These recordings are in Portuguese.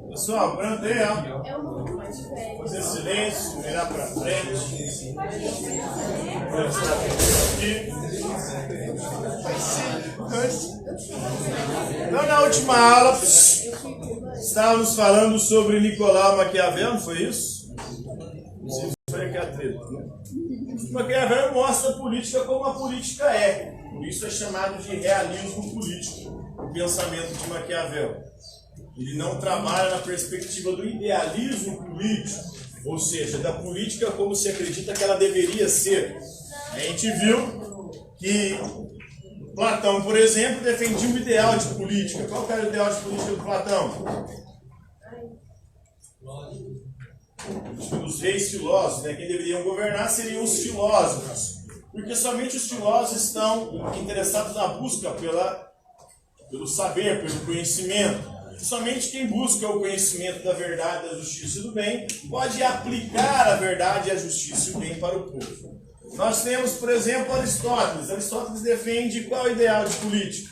Pessoal, prenda aí, ó. Fazer silêncio, virar pra frente. Então, na última aula, estávamos falando sobre Nicolau Maquiavel, não foi isso? Foi aqui a treta, né? Maquiavel mostra a política como a política é. Por isso é chamado de realismo político, o pensamento de Maquiavel. Ele não trabalha na perspectiva do idealismo político, ou seja, da política como se acredita que ela deveria ser. A gente viu que Platão, por exemplo, defendia um ideal de política. Qual que era o ideal de política do Platão? Os reis filósofos, né? Quem deveriam governar seriam os filósofos. Porque somente os filósofos estão interessados na busca pelo saber, pelo conhecimento. Somente quem busca o conhecimento da verdade, da justiça e do bem pode aplicar a verdade, a justiça e o bem para o povo. Nós temos, por exemplo, Aristóteles. Aristóteles defende qual é o ideal de política?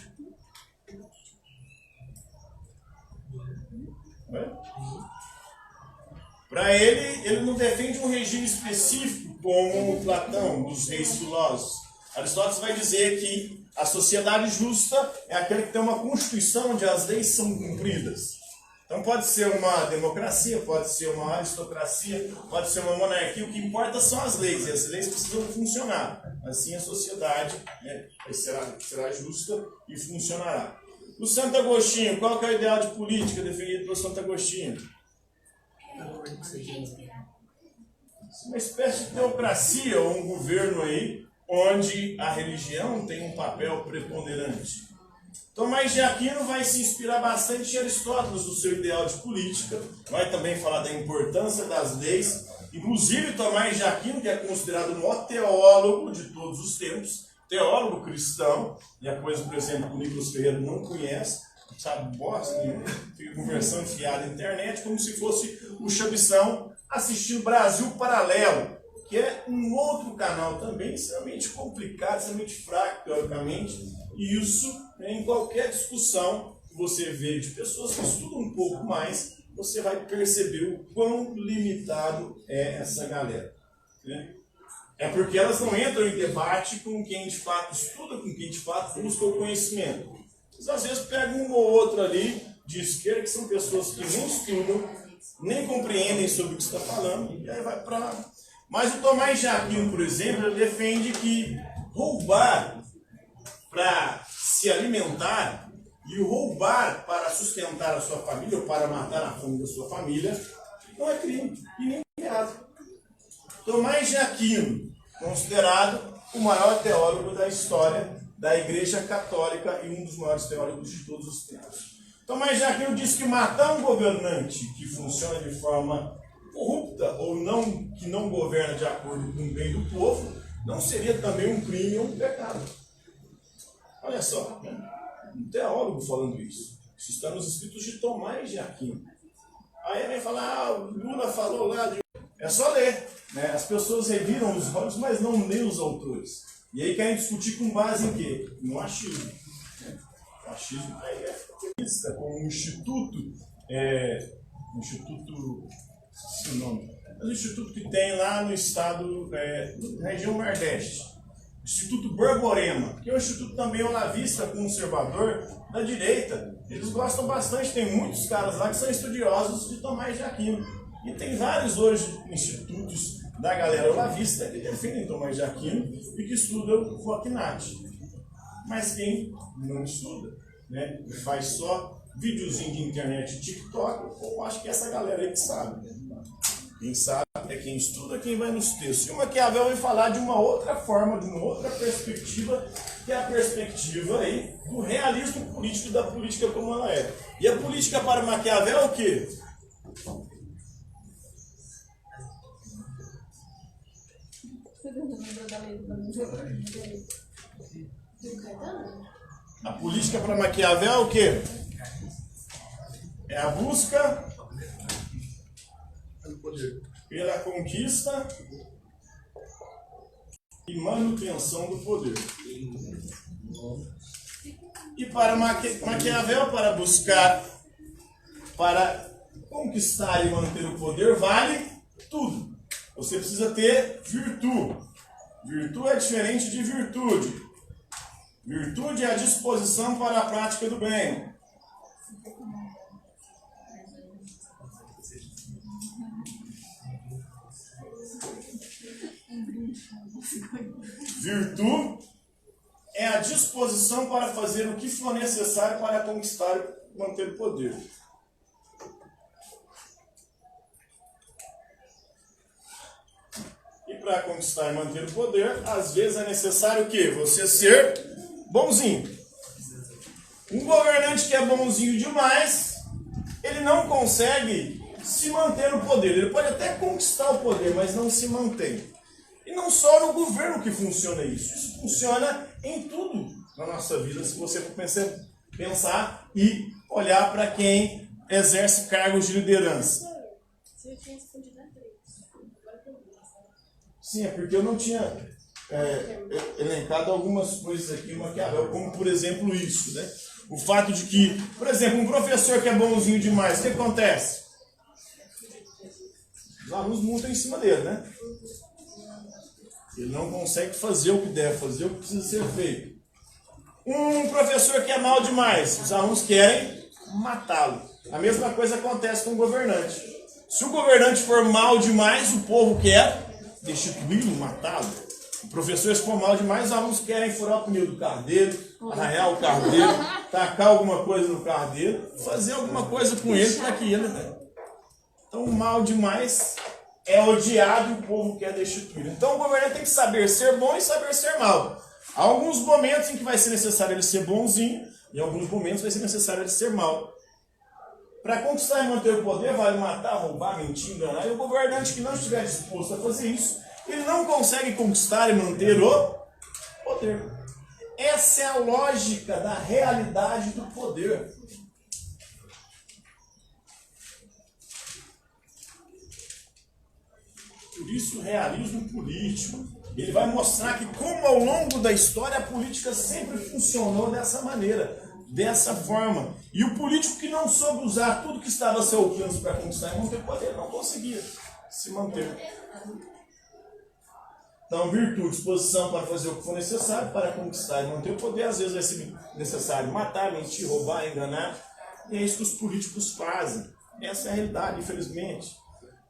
Para ele não defende um regime específico como Platão, dos reis filósofos. Aristóteles vai dizer que a sociedade justa é aquela que tem uma constituição onde as leis são cumpridas. Então pode ser uma democracia, pode ser uma aristocracia, pode ser uma monarquia. O que importa são as leis, e as leis precisam funcionar. Assim a sociedade, né, será justa e funcionará. O Santo Agostinho, qual que é o ideal de política definido pelo Santo Agostinho? Uma espécie de teocracia ou um governo aí onde a religião tem um papel preponderante. Tomás de Aquino vai se inspirar bastante em Aristóteles no seu ideal de política, vai também falar da importância das leis. Inclusive Tomás de Aquino, que é considerado o maior teólogo de todos os tempos, teólogo cristão, e a coisa, por exemplo, que o Nicolas Ferreira não conhece, sabe bosta nenhuma, fica conversando fiada na internet, como se fosse o Chabição assistindo Brasil Paralelo, que é um outro canal também extremamente complicado, extremamente fraco, teoricamente, e isso, em qualquer discussão que você vê de pessoas que estudam um pouco mais, você vai perceber o quão limitado é essa galera. Né? É porque elas não entram em debate com quem de fato estuda, com quem de fato busca o conhecimento. Eles às vezes pegam um ou outro ali de esquerda, que são pessoas que nem estudam, nem compreendem sobre o que está falando, e aí vai para lá. Mas o Tomás de Aquino, por exemplo, ele defende que roubar para se alimentar e o roubar para sustentar a sua família ou para matar a fome da sua família não é crime e nem pecado. Tomás de Aquino, considerado o maior teólogo da história da Igreja Católica e um dos maiores teólogos de todos os tempos. Tomás de Aquino diz que matar um governante que funciona de forma corrupta ou não, que não governa de acordo com o bem do povo, não seria também um crime ou um pecado. Olha só, né? Um teólogo falando isso. Isso está nos escritos de Tomás de Aquino. Aí ele vai falar, o Lula falou lá de... É só ler. Né? As pessoas reviram os rótulos, mas não lêem os autores. E aí querem discutir com base em quê? No achismo. O achismo aí é feminista, com um instituto, esqueci o nome, é um instituto que tem lá no estado, na região Nordeste. Instituto Borborema, que é um instituto também olavista, conservador, da direita. Eles gostam bastante, tem muitos caras lá que são estudiosos de Tomás de Aquino. E tem vários hoje institutos da galera olavista que defendem Tomás de Aquino e que estudam o Fognati. Mas quem não estuda, né, faz só videozinho de internet, TikTok, eu acho que é essa galera aí que sabe. Quem sabe é quem estuda, quem vai nos textos. E o Maquiavel vai falar de uma outra forma, de uma outra perspectiva, que é a perspectiva aí do realismo político, da política como ela é. E a política para Maquiavel é o quê? A política para Maquiavel é o quê? É a busca pela conquista e manutenção do poder. E para Maquiavel, para buscar para conquistar e manter o poder vale tudo. Você precisa ter virtude. Virtude é diferente de virtude. Virtude é a disposição para a prática do bem. Virtude é a disposição para fazer o que for necessário para conquistar e manter o poder. E para conquistar e manter o poder, às vezes é necessário o quê? Você ser bonzinho. Um governante que é bonzinho demais, ele não consegue se manter no poder. Ele pode até conquistar o poder, mas não se mantém. E não só no governo que funciona isso. Isso funciona em tudo na nossa vida, se você for pensar e olhar para quem exerce cargos de liderança. Sim, é porque eu não tinha elencado algumas coisas aqui, Maquiavel, como por exemplo isso, né? O fato de que, por exemplo, um professor que é bonzinho demais, o que acontece? Os alunos montam em cima dele, né? Ele não consegue fazer o que deve fazer, o que precisa ser feito. Um professor que é mal demais, os alunos querem matá-lo. A mesma coisa acontece com o governante. Se o governante for mal demais, o povo quer destituí-lo, matá-lo. O professor, se for mal demais, os alunos querem furar o pneu do carro dele, arranhar o carro dele, tacar alguma coisa no carro dele, fazer alguma coisa com ele para que ele... Então, mal demais é odiado e o povo quer destituir. Então, o governante tem que saber ser bom e saber ser mal. Há alguns momentos em que vai ser necessário ele ser bonzinho, e em alguns momentos vai ser necessário ele ser mal. Para conquistar e manter o poder, vale matar, roubar, mentir, enganar. E o governante que não estiver disposto a fazer isso, ele não consegue conquistar e manter o poder. Essa é a lógica da realidade do poder. Por isso o realismo político, ele vai mostrar que como ao longo da história a política sempre funcionou dessa maneira, dessa forma. E o político que não soube usar tudo que estava a seu alcance para conquistar e manter poder, não conseguia se manter. Então, virtude, disposição para fazer o que for necessário para conquistar e manter o poder, às vezes vai ser necessário matar, mentir, roubar, enganar. E é isso que os políticos fazem. Essa é a realidade, infelizmente.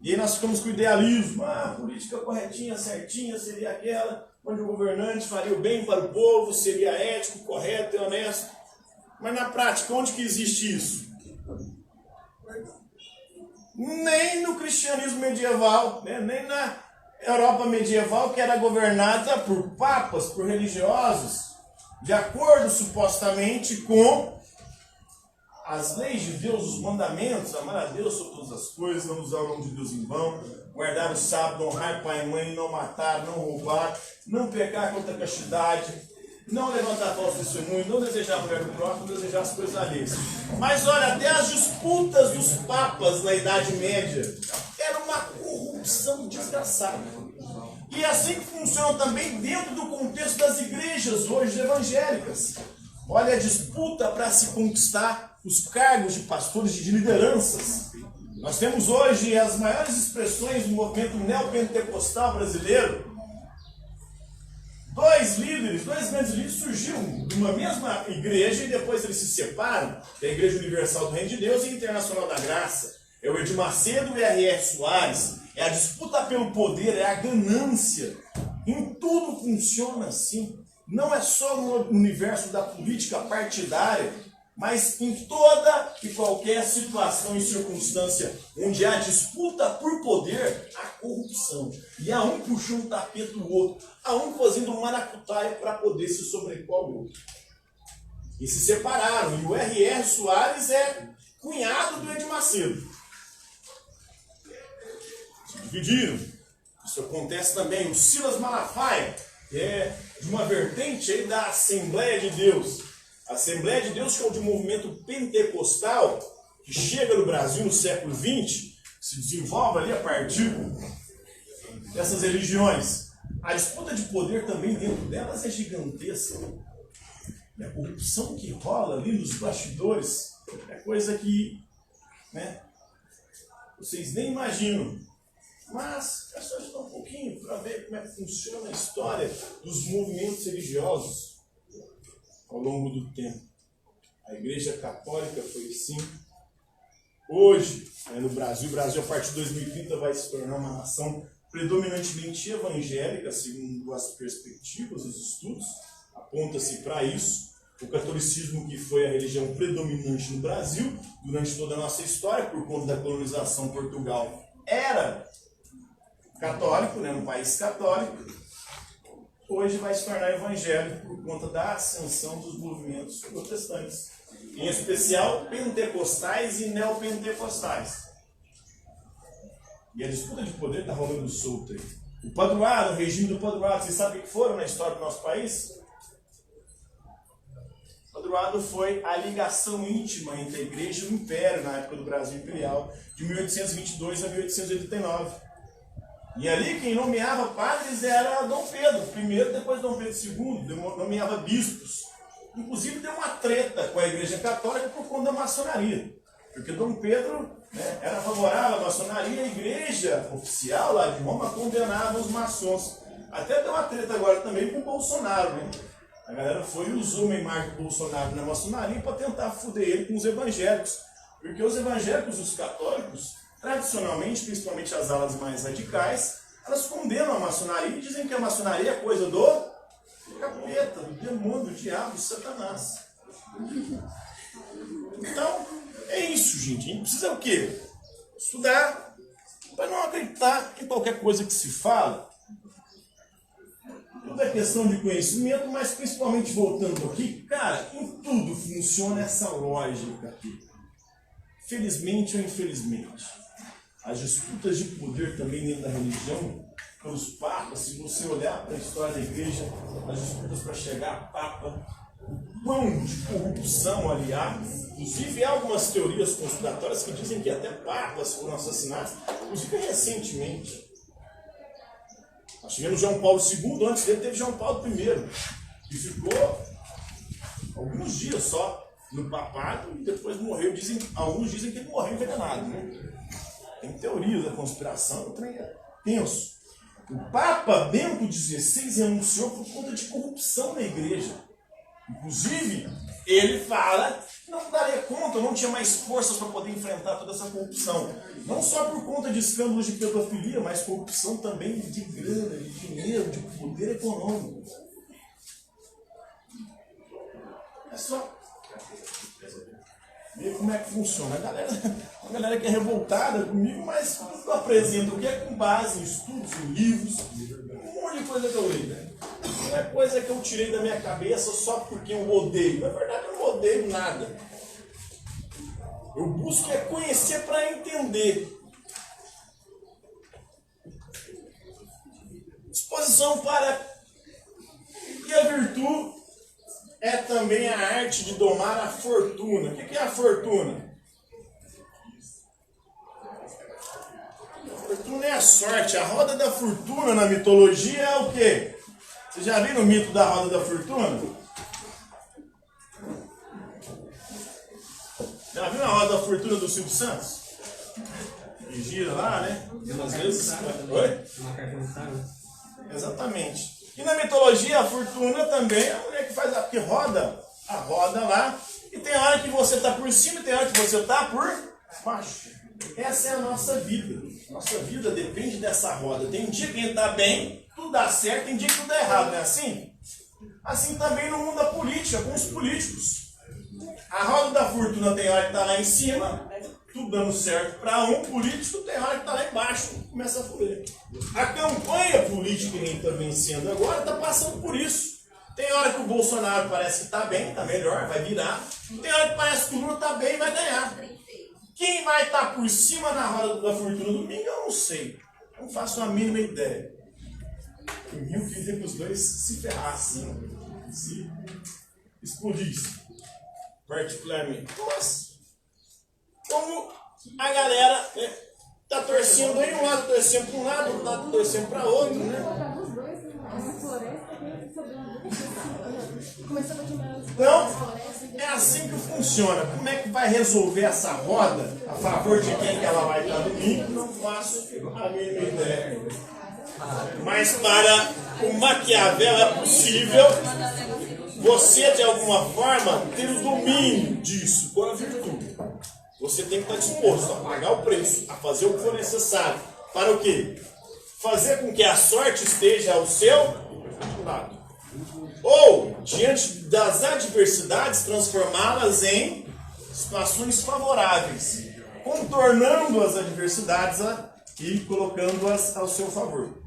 E aí nós ficamos com o idealismo, a política corretinha, certinha, seria aquela onde o governante faria o bem para o povo, seria ético, correto e honesto. Mas na prática, onde que existe isso? Nem no cristianismo medieval, né? Nem na Europa medieval, que era governada por papas, por religiosos, de acordo supostamente com as leis de Deus, os mandamentos, amar a Deus sobre todas as coisas, não usar o nome de Deus em vão, guardar o sábado, honrar pai e mãe, não matar, não roubar, não pecar contra a castidade, não levantar falso testemunho, não desejar a mulher do próximo, não desejar as coisas alheias. Mas olha, até as disputas dos papas na Idade Média era uma corrupção desgraçada. E é assim que funciona também dentro do contexto das igrejas hoje evangélicas. Olha a disputa para se conquistar os cargos de pastores, de lideranças. Nós temos hoje as maiores expressões do movimento neopentecostal brasileiro. Dois grandes líderes surgiram de uma mesma igreja e depois eles se separam, da Igreja Universal do Reino de Deus e Internacional da Graça. É o Edir Macedo e o R.R. Soares. É a disputa pelo poder, é a ganância. Em tudo funciona assim. Não é só no universo da política partidária, mas em toda e qualquer situação e circunstância onde há disputa por poder, há corrupção. E há um puxando o tapete do outro, há um fazendo um maracutaia para poder se sobrepor ao outro. E se separaram. E o R.R. Soares é cunhado do Edir Macedo. Se dividiram. Isso acontece também. O Silas Malafaia, que é de uma vertente aí da Assembleia de Deus. A Assembleia de Deus, que é o de movimento pentecostal, que chega no Brasil no século XX, se desenvolve ali a partir dessas religiões. A disputa de poder também dentro delas é gigantesca. A corrupção que rola ali nos bastidores é coisa que né? Vocês nem imaginam. Mas é só estudar um pouquinho para ver como é que funciona a história dos movimentos religiosos ao longo do tempo. A Igreja Católica foi assim. Hoje, no Brasil, a partir de 2030 vai se tornar uma nação predominantemente evangélica, segundo as perspectivas, os estudos, aponta-se para isso. O catolicismo, que foi a religião predominante no Brasil durante toda a nossa história, por conta da colonização, Portugal era católico, né, um país católico, hoje vai se tornar evangélico por conta da ascensão dos movimentos protestantes, em especial pentecostais e neopentecostais. E a disputa de poder está rolando solta aí. O padroado, o regime do padroado, vocês sabem o que foram na história do nosso país? O padroado foi a ligação íntima entre a igreja e o império, na época do Brasil Imperial, de 1822 a 1889. E ali quem nomeava padres era Dom Pedro I, depois Dom Pedro II, nomeava bispos. Inclusive deu uma treta com a Igreja Católica por conta da maçonaria. Porque Dom Pedro, né, era favorável à maçonaria, a igreja oficial lá de Roma condenava os maçons. Até deu uma treta agora também com o Bolsonaro, né? A galera foi e usou uma imagem do Bolsonaro na maçonaria para tentar foder ele com os evangélicos. Porque os evangélicos e os católicos, tradicionalmente, principalmente as alas mais radicais, elas condenam a maçonaria e dizem que a maçonaria é coisa do capeta, do demônio, do diabo, do Satanás. Então, é isso, gente. A gente precisa o quê? Estudar para não acreditar em qualquer coisa que se fala. Tudo é questão de conhecimento, mas principalmente voltando aqui, cara, em tudo funciona essa lógica aqui. Felizmente ou infelizmente. As disputas de poder também dentro da religião, pelos papas, se você olhar para a história da igreja, as disputas para chegar a papa, o quão de corrupção ali há. Inclusive há algumas teorias conspiratórias que dizem que até papas foram assassinados, inclusive recentemente. Nós tivemos João Paulo II, antes dele teve João Paulo I, que ficou alguns dias só no papado e depois morreu. Alguns dizem que ele morreu envenenado, né? Tem teoria da conspiração, o trem é tenso. O Papa Bento XVI renunciou por conta de corrupção na igreja. Inclusive, ele fala que não daria conta, não tinha mais forças para poder enfrentar toda essa corrupção. Não só por conta de escândalos de pedofilia, mas corrupção também de grana, de dinheiro, de poder econômico. É só ver como é que funciona. A galera que é revoltada comigo, mas tudo que eu apresento aqui é com base em estudos, em livros, um monte de coisa que eu li, né? Não é coisa que eu tirei da minha cabeça só porque eu odeio. Na verdade, eu não odeio nada. Eu busco é conhecer para entender. Disposição para... E a virtude é também a arte de domar a fortuna. O que é a fortuna? A fortuna é a sorte. A roda da fortuna na mitologia é o quê? Vocês já viram o mito da roda da fortuna? Já viram a roda da fortuna do Silvio Santos? Que gira lá, né? Às vezes... Oi? Exatamente. E na mitologia, a fortuna também é a mulher que faz que roda a roda lá. E tem hora que você está por cima e tem hora que você está por baixo. Essa é a nossa vida. Nossa vida depende dessa roda. Tem dia que a gente está bem, tudo dá certo, tem dia que tudo dá errado, não é assim? Assim também no mundo da política, com os políticos. A roda da fortuna tem hora que está lá em cima, tudo dando certo para um político, tem hora que está lá embaixo, começa a fuder. A campanha política que a gente está vencendo agora está passando por isso. Tem hora que o Bolsonaro parece que está bem, está melhor, vai virar. Tem hora que parece que o Lula está bem e vai ganhar. Quem vai estar por cima na roda da fortuna domingo, eu não sei. Não faço a mínima ideia. O Rio queria que os dois se ferrassem, se explodissem, particularmente. Mas, como a galera tá torcendo aí, um lado torcendo para um lado, outro lado torcendo para outro, né? Então, é assim que funciona. Como é que vai resolver essa roda? A favor de quem que ela vai estar domingo? Não faço a mínima ideia. Mas para o Maquiavel é possível você, de alguma forma, ter o domínio disso com a virtude. Você tem que estar disposto a pagar o preço, a fazer o que for necessário. Para o quê? Fazer com que a sorte esteja ao seu lado. Ou, diante das adversidades, transformá-las em situações favoráveis, contornando as adversidades e colocando-as ao seu favor.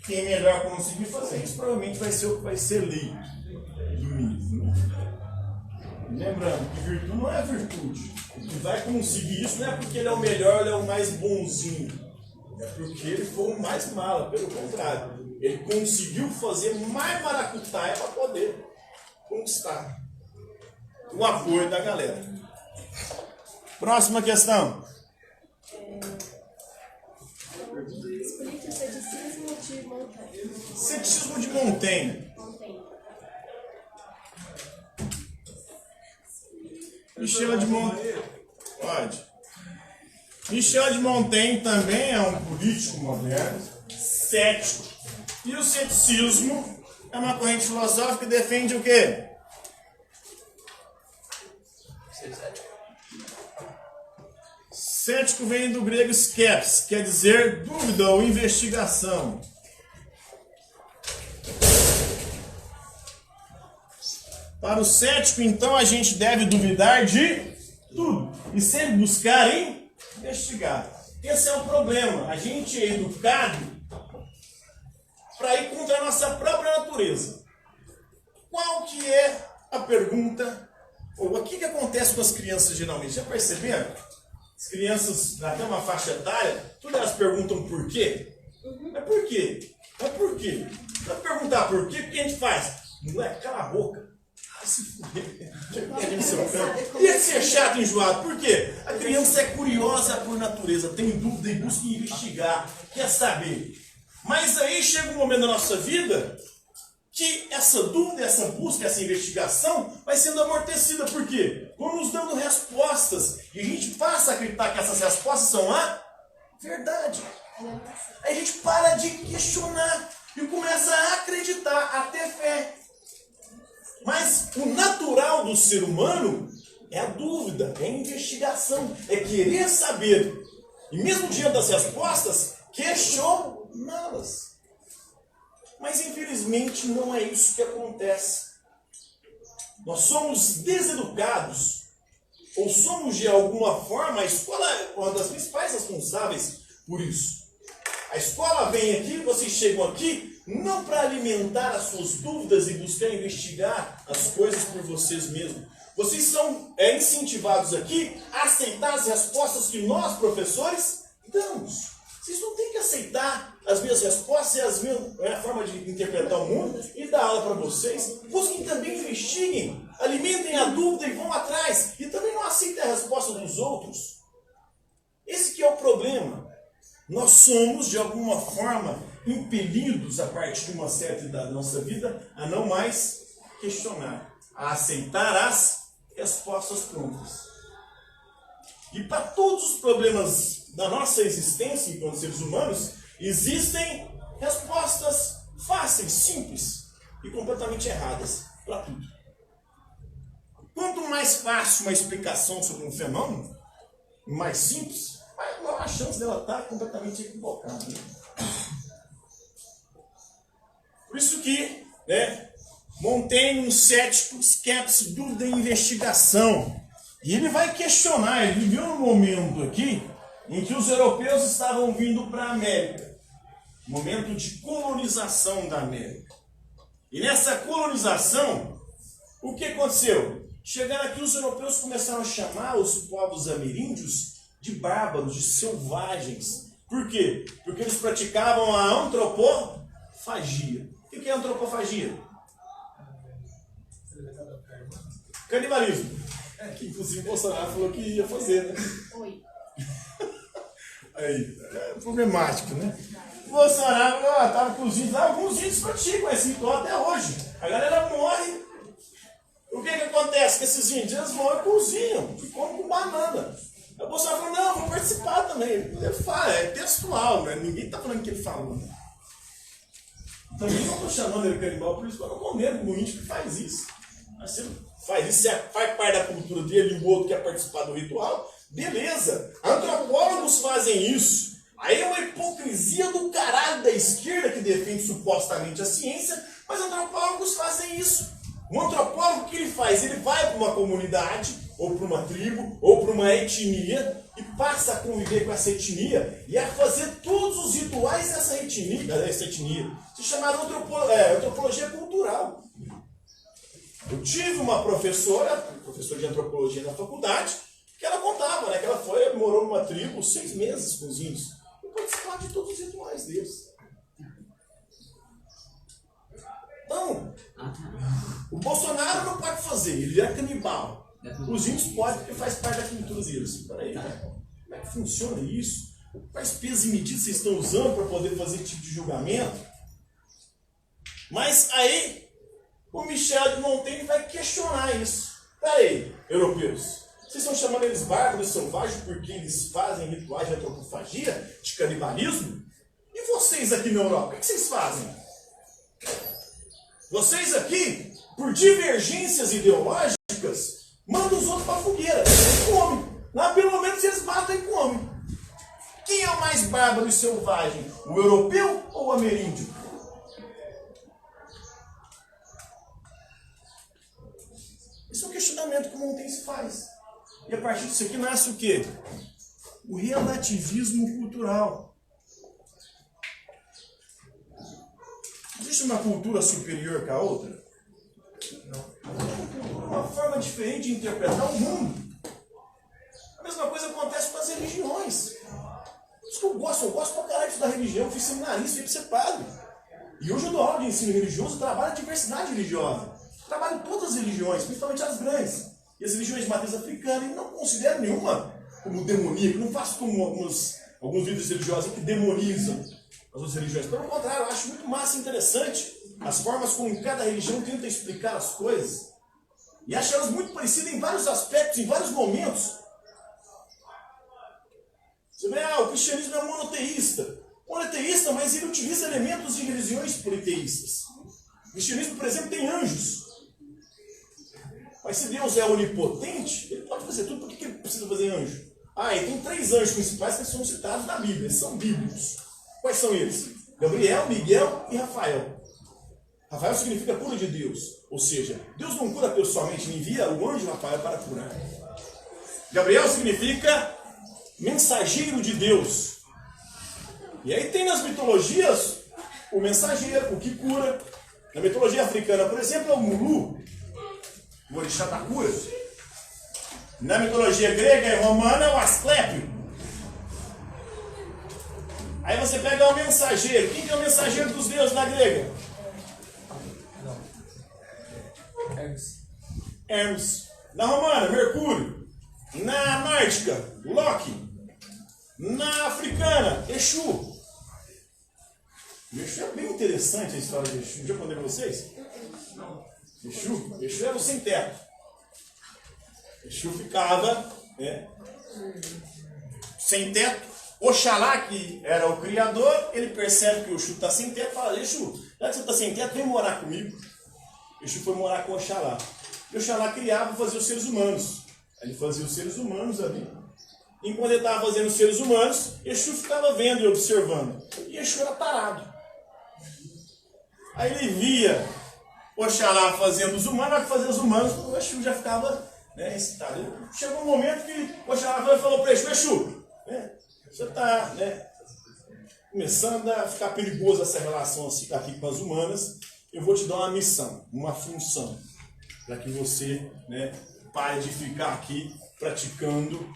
Quem melhor conseguir fazer isso, provavelmente vai ser o que vai ser lido do livro. Lembrando que virtude não é virtude. O que vai conseguir isso não é porque ele é o melhor, ele é o mais bonzinho. É porque ele foi o mais mala, pelo contrário. Ele conseguiu fazer mais maracutaia para poder conquistar o apoio da galera. Próxima questão. Explique o ceticismo de Montaigne. Ceticismo de Montaigne. Michel de Montaigne. Pode. Michel de Montaigne também é um político moderno, cético. E o ceticismo é uma corrente filosófica que defende o quê? Cético vem do grego skeps, quer dizer dúvida ou investigação. Para o cético, então, a gente deve duvidar de tudo e sempre buscar investigar. Esse é o problema. A gente é educado para ir contra a nossa própria natureza. Qual que é a pergunta? Ou o que acontece com as crianças geralmente? Já perceberam? As crianças, até uma faixa etária, todas elas perguntam por quê? Mas por quê? Mas por quê? Para perguntar por quê, o que a gente faz? Moleque, cala a boca. Se fuder. Ia ser chato e enjoado. Por quê? A criança é curiosa por natureza, tem dúvida e busca investigar, quer saber. Mas aí chega um momento da nossa vida que essa dúvida, essa busca, essa investigação vai sendo amortecida. Por quê? Vão nos dando respostas. E a gente passa a acreditar que essas respostas são a verdade. Aí a gente para de questionar e começa a acreditar, a ter fé. Mas o natural do ser humano é a dúvida, é a investigação, é querer saber. E mesmo diante das respostas, questioná-las. Mas infelizmente não é isso que acontece. Nós somos deseducados, ou somos de alguma forma, a escola é uma das principais responsáveis por isso. A escola vem aqui, vocês chegam aqui, não para alimentar as suas dúvidas e buscar investigar as coisas por vocês mesmos. Vocês são incentivados aqui a aceitar as respostas que nós, professores, damos. Vocês não têm que aceitar as minhas respostas e a forma de interpretar o mundo e dar aula para vocês. Busquem também, investiguem, alimentem a dúvida e vão atrás. E também não aceitem a resposta dos outros. Esse que é o problema. Nós somos, de alguma forma, impelidos, a partir de uma certa idade da nossa vida, a não mais questionar, a aceitar as respostas prontas. E para todos os problemas da nossa existência enquanto seres humanos, existem respostas fáceis, simples e completamente erradas para tudo. Quanto mais fácil uma explicação sobre um fenômeno, mais simples, maior a chance dela estar completamente equivocada. Por isso que, Montaigne, um cético, esquece dúvida e investigação. E ele vai questionar, ele viveu um momento aqui em que os europeus estavam vindo para a América. Momento de colonização da América. E nessa colonização, o que aconteceu? Chegaram aqui, os europeus começaram a chamar os povos ameríndios de bárbaros, de selvagens. Por quê? Porque eles praticavam a antropofagia. O que é antropofagia? Canibalismo. Que inclusive o Bolsonaro falou que ia fazer, né? Oi. Aí, é problemático, né? Bolsonaro tava com os índios lá, alguns índios praticam esse ritual até hoje. A galera morre. O que acontece com esses índios? Eles morrem e cozinham, e comem com banana. Aí o Bolsonaro falou, não, vou participar também. Ele fala, é textual, né? Ninguém está falando que ele falou. Também não estou chamando ele de canibal, por isso que eu não condeno o índio que faz isso. Mas se ele faz isso, se faz parte da cultura dele e o outro quer participar do ritual, beleza. Antropólogos fazem isso. Aí é uma hipocrisia do caralho da esquerda que defende supostamente a ciência, mas antropólogos fazem isso. Um antropólogo, o que ele faz? Ele vai para uma comunidade, ou para uma tribo, ou para uma etnia, e passa a conviver com essa etnia e a fazer todos os rituais dessa etnia. Se chamaram antropologia cultural. Eu tive uma professora de antropologia na faculdade, que ela contava, né, que ela morou numa tribo 6 meses com os índios, e participava de todos os rituais deles. Então, o Bolsonaro não pode fazer, ele é canibal. Os índios podem porque faz parte da cultura deles. Peraí, como é que funciona isso? Quais pesos e medidas vocês estão usando para poder fazer esse tipo de julgamento? Mas aí, o Michel de Montaigne vai questionar isso. Peraí, europeus, vocês estão chamando eles bárbaros selvagens porque eles fazem rituais de antropofagia, de canibalismo? E vocês aqui na Europa, o que vocês fazem? Vocês aqui, por divergências ideológicas, mandam os outros para a fogueira. Eles comem. Lá pelo menos eles matam e comem. Quem é o mais bárbaro e selvagem? O europeu ou o ameríndio? Esse é o questionamento que o Montaigne se faz. E a partir disso aqui nasce o quê? O relativismo cultural. Existe uma cultura superior que a outra? Não. Uma forma diferente de interpretar o mundo. A mesma coisa acontece com as religiões. Isso que eu gosto pra caralho de estudar religião, eu fui seminarista, fui pra ser padre. E hoje eu dou aula de ensino religioso, trabalho a diversidade religiosa. Trabalho todas as religiões, principalmente as grandes. E as religiões de matriz africana, e não considero nenhuma como demoníaca, não faço como alguns líderes religiosos que demonizam as outras religiões. Pelo contrário, eu acho muito massa e interessante as formas como cada religião tenta explicar as coisas. E acho elas muito parecidas em vários aspectos, em vários momentos. Você vê, o cristianismo é monoteísta. Monoteísta, mas ele utiliza elementos de religiões politeístas. O cristianismo, por exemplo, tem anjos. Mas se Deus é onipotente, ele pode fazer tudo. Por que ele precisa fazer anjo? E tem 3 anjos principais que são citados na Bíblia. Eles são bíblicos. Quais são eles? Gabriel, Miguel e Rafael. Rafael significa cura de Deus. Ou seja, Deus não cura pessoalmente, ele envia o anjo Rafael para curar. Gabriel significa mensageiro de Deus. E aí tem nas mitologias o mensageiro, o que cura. Na mitologia africana, por exemplo, é o Mulu, o orixá da cura. Na mitologia grega e romana é o Asclépio. Aí você pega o mensageiro. Quem que é o mensageiro dos deuses na grega? Hermes. Na romana, Mercúrio. Na nórdica, Loki. Na africana, Exu. Exu é bem interessante a história de Exu. Já contei para vocês? Exu era o sem teto. Exu ficava sem teto. Oxalá, que era o criador, ele percebe que o Exu está sem teto e fala: Exu, já que você está sem teto, vem morar comigo. Exu foi morar com Oxalá. E Oxalá criava e fazia os seres humanos. Ele fazia os seres humanos ali. Enquanto ele estava fazendo os seres humanos, Exu ficava vendo e observando. E Exu era parado. Aí ele via Oxalá fazendo os humanos, na hora que fazia os humanos, o Exu já ficava excitado. Chegou um momento que Oxalá falou para Exu, você está começando a ficar perigoso essa relação aqui com as humanas, eu vou te dar uma missão, uma função, para que você pare de ficar aqui praticando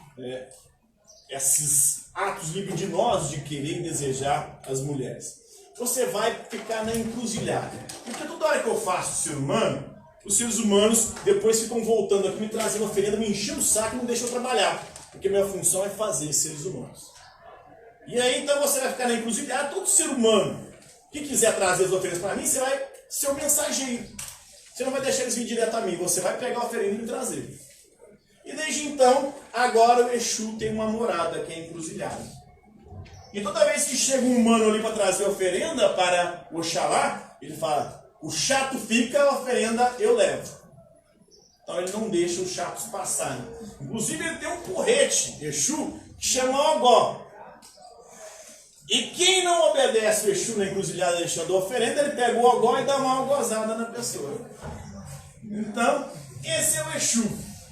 esses atos libidinosos de querer e desejar as mulheres. Você vai ficar na encruzilhada. Porque toda hora que eu faço ser humano, os seres humanos depois ficam voltando aqui, me trazendo oferenda, me enchendo o saco e não deixam eu trabalhar. Porque minha função é fazer seres humanos. E aí então você vai ficar na encruzilhada, todo ser humano que quiser trazer as oferendas para mim, você vai ser o mensageiro. Você não vai deixar eles vir direto a mim, você vai pegar a oferenda e me trazer. E desde então, agora o Exu tem uma morada que é encruzilhada. E toda vez que chega um humano ali para trazer a oferenda para Oxalá, ele fala, o chato fica, a oferenda eu levo. Então ele não deixa os chatos passarem. Inclusive ele tem um porrete, Exu, que chama Ogó. E quem não obedece o Exu na encruzilhada deixando a oferenda, ele pega o Ogó e dá uma gozada na pessoa. Então, esse é o Exu.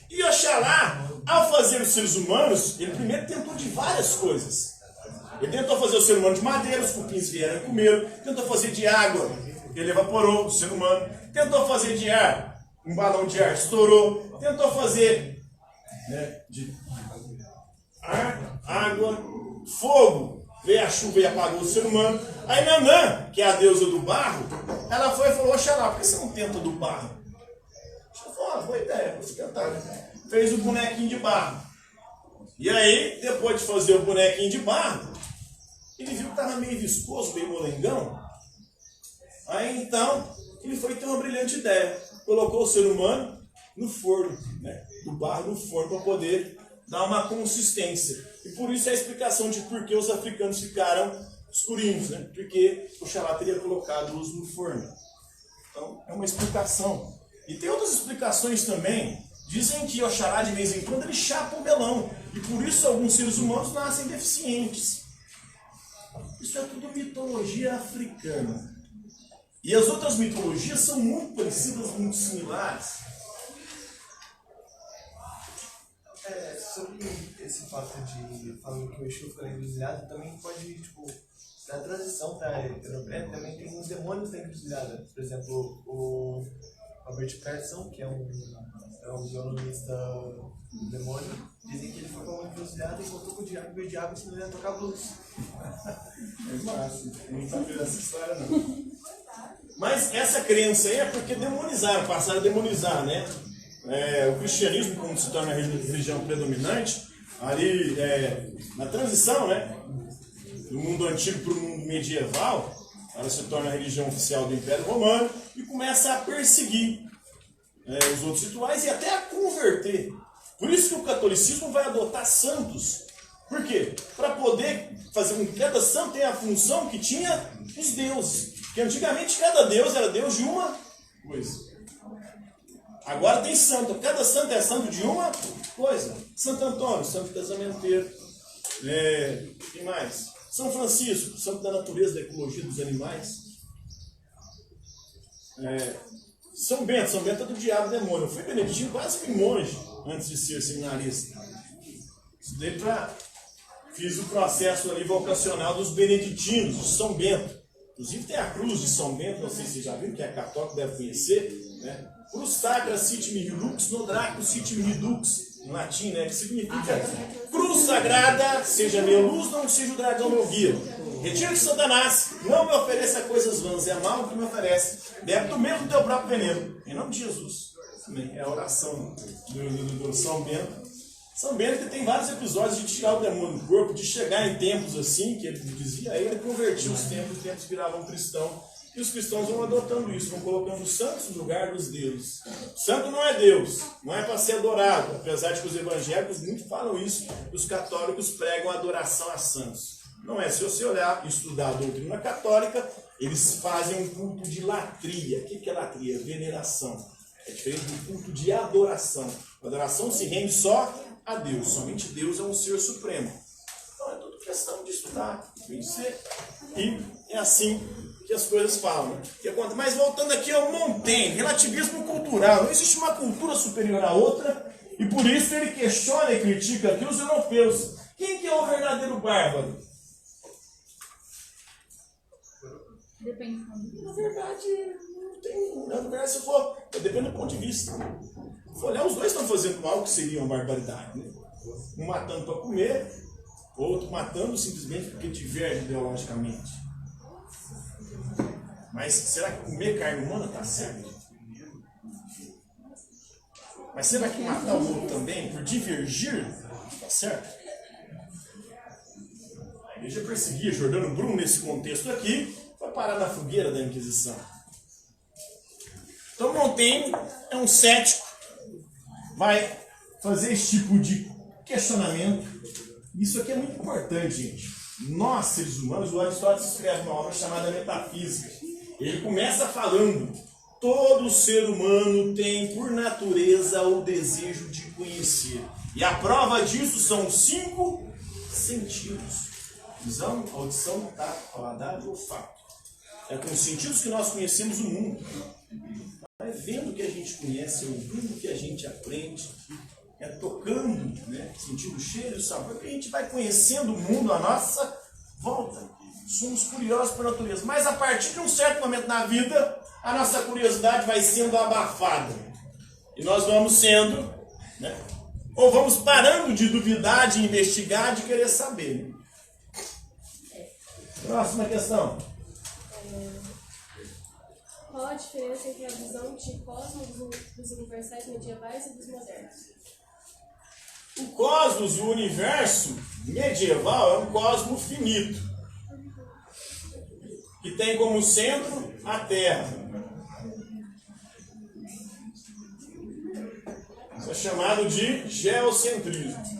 E Oxalá, ao fazer os seres humanos, ele primeiro tentou de várias coisas. Ele tentou fazer o ser humano de madeira, os cupins vieram e comeram. Tentou fazer de água, ele evaporou o ser humano. Tentou fazer de ar, um balão de ar estourou. Tentou fazer de ar, água, fogo. Veio a chuva e apagou o ser humano. Aí Nanã, que é a deusa do barro, ela foi e falou, Oxalá, por que você não tenta do barro? Ela falou, boa ideia, vou tentar. Fez o bonequinho de barro. E aí, depois de fazer o bonequinho de barro, ele viu que estava meio viscoso, meio molengão. Aí então, ele foi ter uma brilhante ideia. Colocou o ser humano no forno, do barro no forno, para poder dar uma consistência. E por isso é a explicação de por que os africanos ficaram escurinhos, porque Oxalá teria colocado-os no forno. Então, é uma explicação. E tem outras explicações também. Dizem que Oxalá, de vez em quando, ele chapa o melão. E por isso alguns seres humanos nascem deficientes. Isso é tudo mitologia africana. E as outras mitologias são muito parecidas, muito similares. Sobre esse fato de falando que o Exu fica encruzilhado, também pode, da transição para europeia, também tem uns demônios da encruzilhada. Por exemplo, o Robert Pattinson, que é um violonista do demônio, dizem que ele foi para uma encruzilhada e voltou com o diabo, e o diabo ensinou ele a tocar blues. É fácil, não sabia dessa história não. Mas essa crença aí é porque demonizaram, passaram a demonizar, o cristianismo, como se torna a religião predominante, ali na transição, do mundo antigo para o mundo medieval, ela se torna a religião oficial do Império Romano e começa a perseguir os outros rituais e até a converter. Por isso que o catolicismo vai adotar santos. Por quê? Para poder fazer com que cada santo tenha a função que tinha os deuses. Porque antigamente cada deus era deus de uma coisa. Agora tem santo. Cada santo é santo de uma coisa. Santo Antônio, santo casamenteiro. Quem mais? São Francisco, santo da natureza, da ecologia dos animais. São Bento é do diabo demônio. Eu fui beneditino, quase fui monge antes de ser seminarista. Estudei fiz o processo ali vocacional dos beneditinos, de São Bento. Inclusive tem a cruz de São Bento, não sei se vocês já viram, que é católico, deve conhecer. Cruz sacra sit mihi lux, nodraco sit mihi dux, em latim, que significa cruz sagrada, seja minha luz, não seja o dragão meu guia. Retira de Satanás, não me ofereça coisas vãs, é mal o que me oferece. Bebe do mesmo teu próprio veneno, em nome de Jesus. É a oração do São Bento. São Bento que tem vários episódios de tirar o demônio do corpo, de chegar em templos assim, que ele dizia, aí ele convertia os templos viravam cristãos. E os cristãos vão adotando isso, vão colocando os santos no lugar dos deuses. Santo não é Deus, não é para ser adorado, apesar de que os evangélicos muito falam isso, os católicos pregam a adoração a santos. Não é, se você olhar e estudar a doutrina católica, eles fazem um culto de latria. O que é latria? Veneração. É diferente do culto de adoração. A adoração se rende só a Deus, somente Deus é um ser supremo. Então é tudo questão de estudar, conhecer, e é assim que as coisas falam. Mas voltando aqui ao Montaigne, relativismo cultural. Não existe uma cultura superior à outra, e por isso ele questiona e critica aqui os europeus. Quem que é o verdadeiro bárbaro? Depende. Na verdade, não tem. Na verdade, se for, depende do ponto de vista. Se for olhar, os dois estão fazendo algo que seria uma barbaridade. Um matando para comer, outro matando simplesmente porque diverge ideologicamente. Mas será que comer carne humana está certo? Mas será que matar o outro também, por divergir, está certo? Ele já perseguia Jordano Bruno nesse contexto aqui, foi parar na fogueira da Inquisição. Então Montaigne é um cético, vai fazer esse tipo de questionamento. Isso aqui é muito importante, gente. Nós, seres humanos, o Aristóteles escreve uma obra chamada Metafísica. Ele começa falando: todo ser humano tem por natureza o desejo de conhecer. E a prova disso são 5 sentidos: visão, audição, tato, paladar e olfato. É com os sentidos que nós conhecemos o mundo. É vendo que a gente conhece, é ouvindo que a gente aprende, é tocando, né? Sentindo o cheiro e o sabor, que a gente vai conhecendo o mundo à nossa volta. Somos curiosos por natureza. Mas a partir de um certo momento na vida, a nossa curiosidade vai sendo abafada. E nós vamos sendo, né? Ou vamos parando de duvidar, de investigar, de querer saber. Próxima questão. Qual a diferença entre a visão de cosmos dos universais medievais e dos modernos? O cosmos, o universo medieval, é um cosmos finito, que tem como centro a Terra. Isso é chamado de geocentrismo.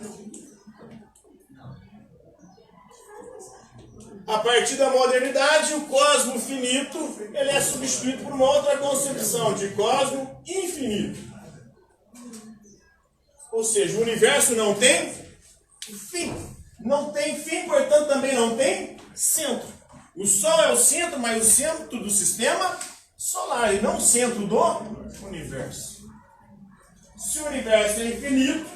A partir da modernidade, o cosmo finito ele é substituído por uma outra concepção de cosmo infinito. Ou seja, o universo não tem fim. Não tem fim, portanto também não tem centro. O Sol é o centro, mas o centro do sistema solar e não o centro do universo. Se o universo é infinito,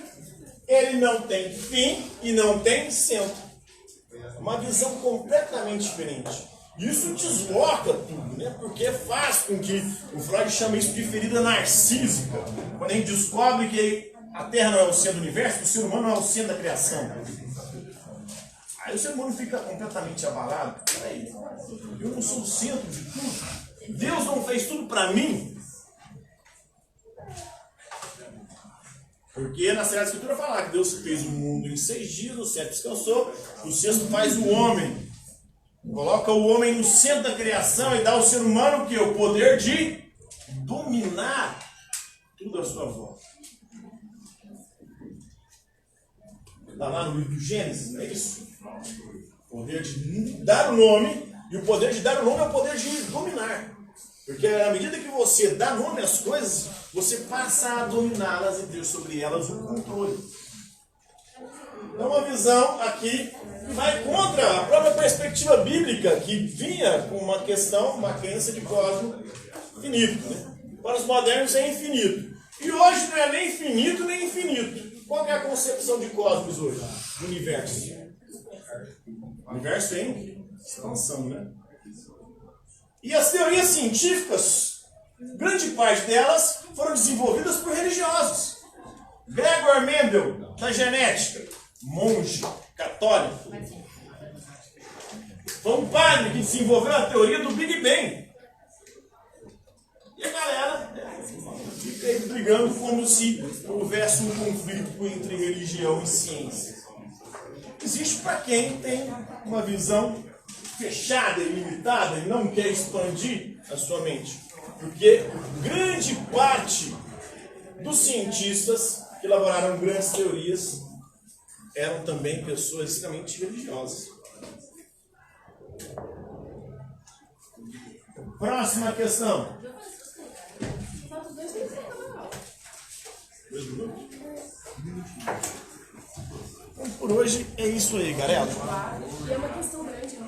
ele não tem fim e não tem centro. Uma visão completamente diferente. Isso desloca tudo, né? Porque faz com que o Freud chama isso de ferida narcísica. Quando a gente descobre que a Terra não é o centro do universo, o ser humano não é o centro da criação. Aí o ser humano fica completamente abalado. Peraí, eu não sou o centro de tudo. Deus não fez tudo para mim. Porque na Sagrada Escritura fala que Deus fez o mundo em 6 dias, no 7 descansou, o 6º faz o homem. Coloca o homem no centro da criação e dá ao ser humano o quê? O poder de dominar tudo à sua volta. Está lá no livro do Gênesis, não é isso? O poder de dar o nome, e o poder de dar o nome é o poder de dominar. Porque à medida que você dá nome às coisas, você passa a dominá-las e ter sobre elas o controle. É uma visão aqui que vai contra a própria perspectiva bíblica, que vinha com uma questão, uma crença de cosmo finito. Né? Para os modernos é infinito. E hoje não é nem finito nem infinito. Qual é a concepção de cosmos hoje? Do universo. O universo tem expansão, né? E as teorias científicas, grande parte delas foram desenvolvidas por religiosos. Gregor Mendel, da genética, monge católico. Foi um padre que desenvolveu a teoria do Big Bang. E a galera fica aí brigando como se houvesse um conflito entre religião e ciência. Existe para quem tem uma visão fechada e limitada e não quer expandir a sua mente. Porque grande parte dos cientistas que elaboraram grandes teorias eram também pessoas extremamente religiosas. Próxima questão. Falta 2 minutos. 2 minutos? Então, por hoje é isso aí, galera. E é uma questão grande, né?